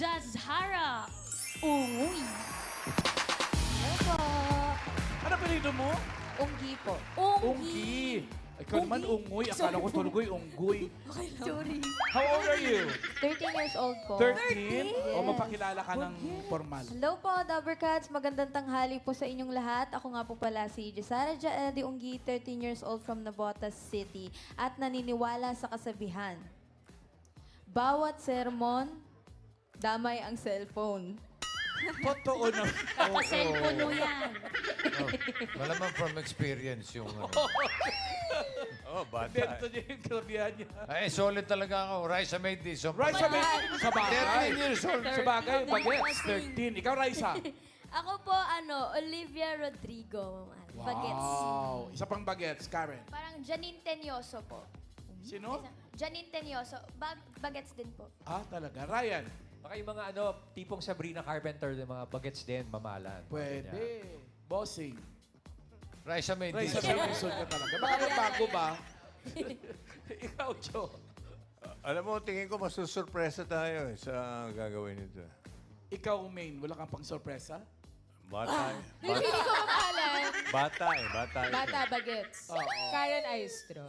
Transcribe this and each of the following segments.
Jazhara Unguy. Hello po. Ano pinito mo? Unggi po. Unggi. Ikaw naman ungoy. Akala ko tuloy unggoy. Sorry. How old are you? 13 years old po. 13? O Yes. mapakilala ka ng formal. Hello po, Dabbercats. Magandang tanghali po sa inyong lahat. Ako nga po pala si Jessara Jaedi Unggi, 13 years old from Navotas City. At naniniwala sa kasabihan. Bawat sermon, damay ang cellphone. Totoo na. Cellphone mo yan. Malamang from experience yung ano. Oh, bata. Bento niya yung kalabihan niya. Ay, solid talaga ako. Raisa made this. Raisa, sa bagay. 13 years old. Sa bagay, bagets, 13. Ikaw, Raisa. Ako po, Olivia Rodrigo. Bagets. Wow. Isa pang bagets, Karen. Parang Janine Tenyoso po. Sino? Janine Tenyoso. Bagets din po. Ah, talaga. Ryan. Baka yung mga tipong Sabrina Carpenter, yung mga bagets din, mamalan. Pwede. Bossing. Raisa made Raisa, this. may reason ka talaga. Baka magbago ba? Ikaw, Joe. Alam mo, tingin ko masusurpresa tayo sa gagawin nito. Ikaw, Maine, wala kang pang sorpresa? Bata eh. Hindi ko mapalan. Bata eh. Bata eh. Bata Bagets. Karen Aistro.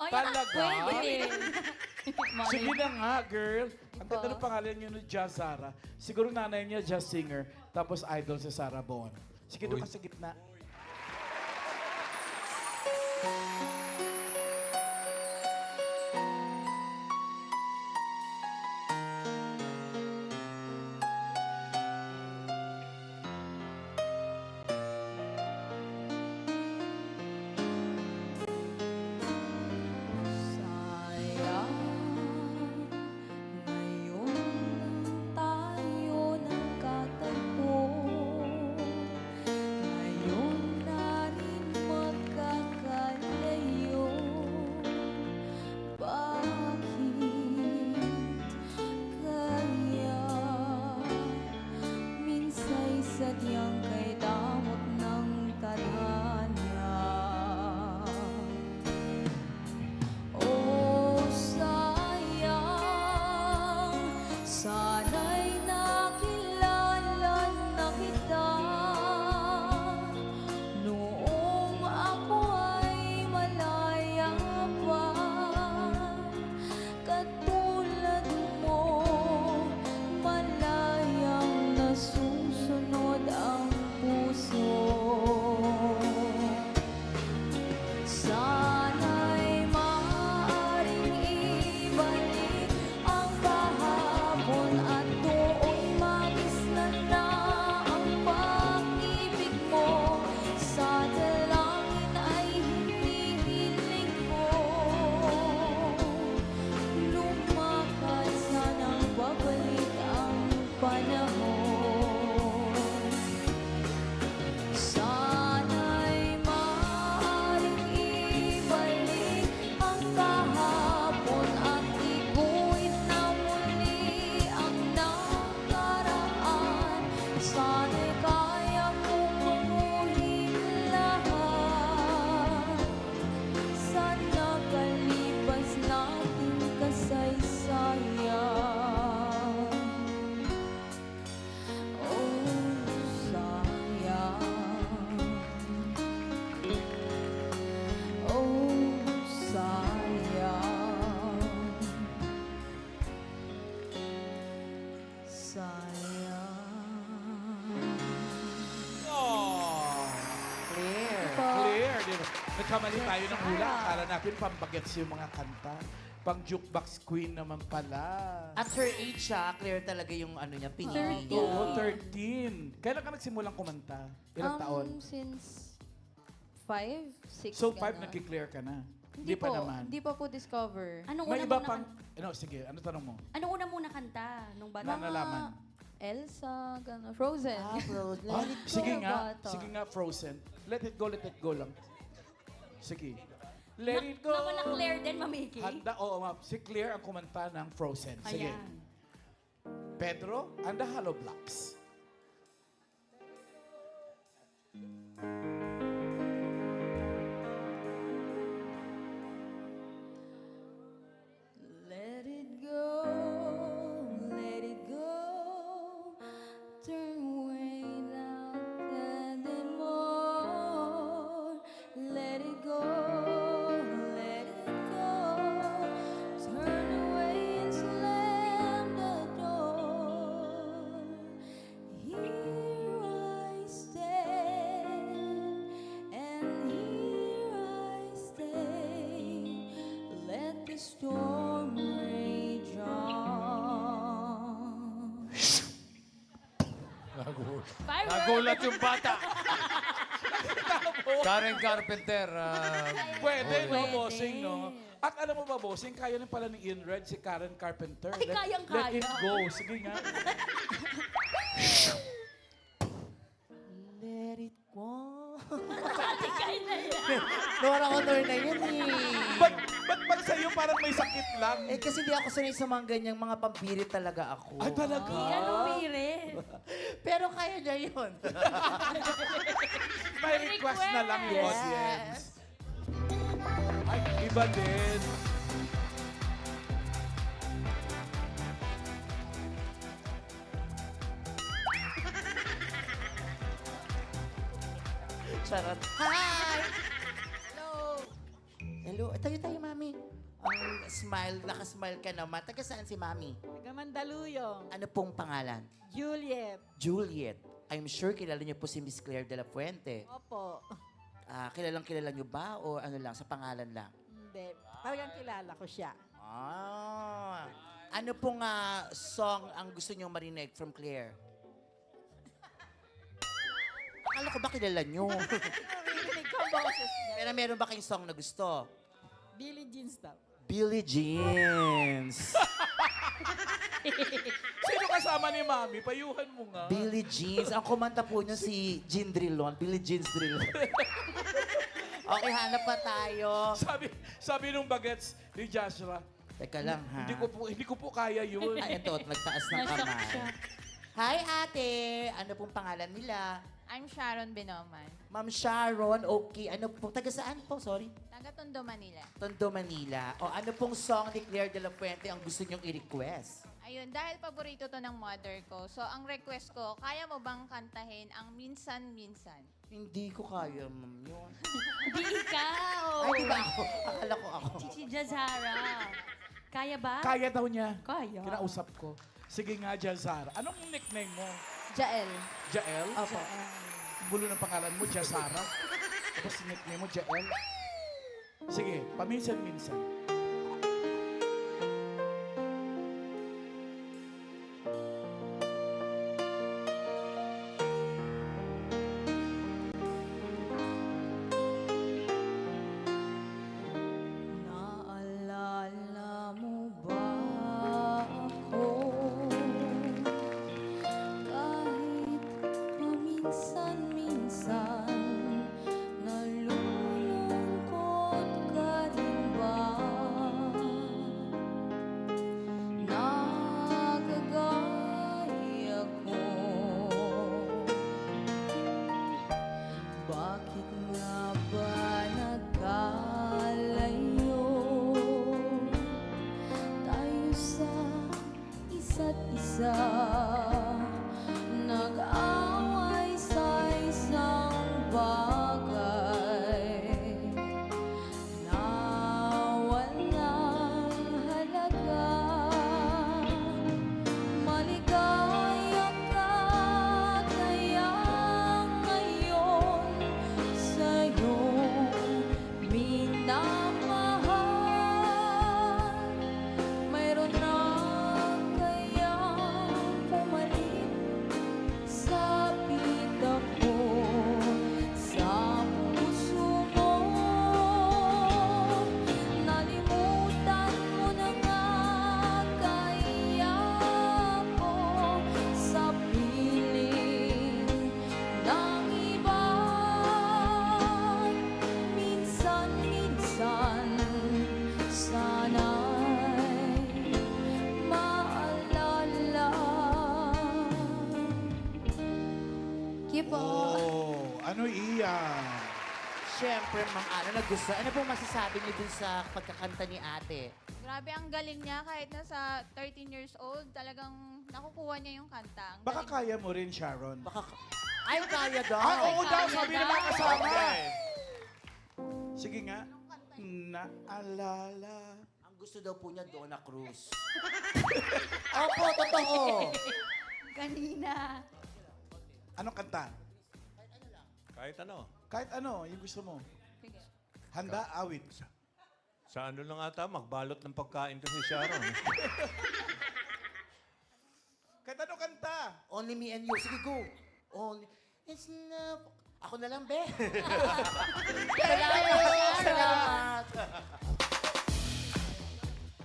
Talaga? Pwede. Sige na nga, girl. Ang ganda ng pangalan niyo ni Jazz Sara. Siguro nanay niya, jazz singer. Tapos idol si Sarah Bon. Sige, doon ka sa gitna. Sayang, ngayon tayo nagkatagpo. Ngayon na rin magkakalayo. Bakit kaya minsa'y sadyang kay damot ng tadhana? Oh, sayang, sana'y nakilala na kita noong ako ay malaya pa. Katulad mo, malayang nasusunod ang puso. Sana'y maaaring ibalik ang kahapon at doon magisnan na ang pag-ibig mo. Sa dalangin ay hinihiling ko, lumakad sanang babalik ang panahon. Sana'y maaaring ibalik ang kahapon at iguhit na muli ang nakaraan. Sana'y kaya kong mamuhin lahat sa nakalipas nating kasaysayan. Oh, sayang. Oh, sayang. Sayang. Oh, Clear. clear. Di ba? Nagkamali tayo ng hula. Akala natin pambagets yung mga kanta. Pang jukebox queen naman pala. At her age siya, clear talaga yung ano niya, pinili niya. Oo, 13. Kailan ka nagsimulang kumanta? Ilang taon? Since 5, 6. So, 5 nagki-clear ka na? Hindi pa po, naman. Hindi pa po discover. Anong May una iba muna pang... Ano, sige, ano tanong mo? Anong una muna kanta nung bata? Na nalaman. Elsa, gano'n. Frozen. Frozen. Ah, sige nga, Bata. sige nga, Frozen. Let it go lang. Sige. Let it go. Nawala Claire din, Mamiki. Handa, oo, ma'am. Si Claire ang kumanta ng Frozen. Sige. Ayan. Pedro and the Hollow Blocks. Let it go, let it go. the storm rage on. Nagulat yung bata. Karen Carpenter. Pwede, no, Pwede. bossing, no? At alam mo ba, bossing, kaya rin pala ni Inred si Karen Carpenter. Ay, kayang-kaya. Let it go. Sige nga. Let it go. Kaya na yan. Nora Honor na yun eh. Ba't pag sa'yo parang may sakit lang? Eh kasi di ako sanay sa mga ganyang mga pampirit talaga ako. Ay, talaga? Yan, umirit. Pero kaya niya yun. May request na lang yung Yes. audience. Ay, iba din. Charot. Hi! Hello! Hello. Tayo, mami. Ang smile, nakasmile ka naman. Taga saan si mami? Taga Mandaluyong. Ano pong pangalan? Juliet. Juliet. I'm sure kilala niyo po si Miss Claire de la Fuente. Opo. Kilala niyo ba o ano lang, sa pangalan lang? Hindi. Talagang kilala ko siya. Ano pong song ang gusto niyong marinig from Claire? Akala ko ba kilala niyo? Narinig ko ang boses niya. Pero meron ba kayong song na gusto? Billie Jeans daw. Billie Jeans. Sino kasama ni Mami? Payuhan mo nga. Billie Jeans. Ang kumanta po niya si Jean Drilon. Billie Jeans Drilon. Okay, hanap pa tayo. Sabi nung bagets ni Joshua, Teka lang, ha? hindi ko po kaya yun. Ay, ito, nagtaas ng Nashock kamay. siya. Hi, ate. Ano pong pangalan nila? I'm Sharon Binoman. Ma'am Sharon, okay. Ano pong, taga saan po? Sorry. Taga Tondo, Manila. Tondo, Manila. O ano pong song ni Claire de la Fuente ang gusto niyong i-request? Ayun, dahil paborito to ng mother ko, so ang request ko, kaya mo bang kantahin ang Minsan-Minsan? Hindi ko kaya, ma'am, yun. Di ikaw. Ay, di ba ako? Akala ko ako. Si Jazara. Kaya ba? Kaya daw niya. Kaya. Kinausap ko. Sige nga, Jazara. Anong nickname mo? Jael. Jael? Opo. Bulo ng pangalan mo, Jazara. Tapos nickname mo, Jael. Sige, paminsan-minsan. Naalala mo ba ako? Kahit paminsan-minsan, nalulungkot ka rin ba? Nakagaya ko. Bakit nga ba nagkalayo tayo sa isa't isa? Nag-away sa isang bagay na walang halaga. Maligaya ka kaya ngayon sa'yo minamahal. Mayroon na kayang pumalit sa pita ko, sa puso mo. Nalimutan mo na nga kaya ko sa piling ng iba. Minsan-minsan, sana'y maalala. Keep Oh, ano iyan? Siyempre, Mang Ana, nagustuhan. Ano pong masasabi niyo dun sa pagkakanta ni ate? Grabe, ang galing niya. Kahit nasa 13 years old, talagang nakukuha niya yung kanta. Ang Baka galing. kaya mo rin, Sharon. Ay, kaya daw. Ay, oo daw, Kaya sabi daw. ng mga kasama. Sige nga. Naalala. Ang gusto daw po niya, Donna Cruz. Opo, totoo. Kanina. Anong kanta? Kahit ano. Kahit ano, yung gusto mo. Sige. Handa, awit. Sa ano lang ata, magbalot ng pagkain to si Sharon. Kahit ano kanta. Only me and you. Sige, go. Only... It's not... Ako na lang, be. Salamat.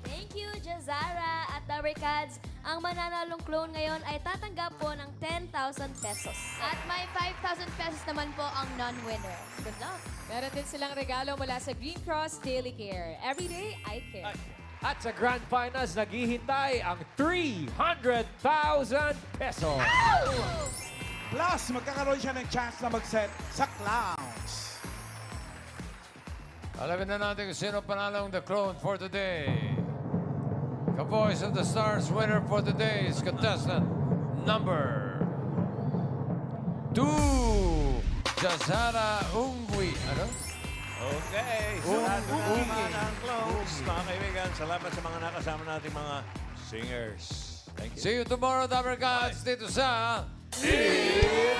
Thank you, Jazara. At the Ricads, ang mananalong clone ngayon ay tatanggap po ng 10,000 pesos. At may 5,000 pesos naman po ang non-winner. Good luck. Meron din silang regalo mula sa Green Cross Daily Care. Everyday, I care. At sa Grand Finals, naghihintay ang 300,000 pesos. Plus, magkakaroon siya ng chance na mag-set sa clowns. Alamin na natin kung sino panalong the clone for today. Ka-Voice of the Stars winner for today is contestant number 2, Jazara Ungwi. Ano? Okay, sarado na naman ang clones. Mga kaibigan, salamat sa mga nakasama nating mga singers. Thank you. See you tomorrow, Dabber Gods, dito sa... It's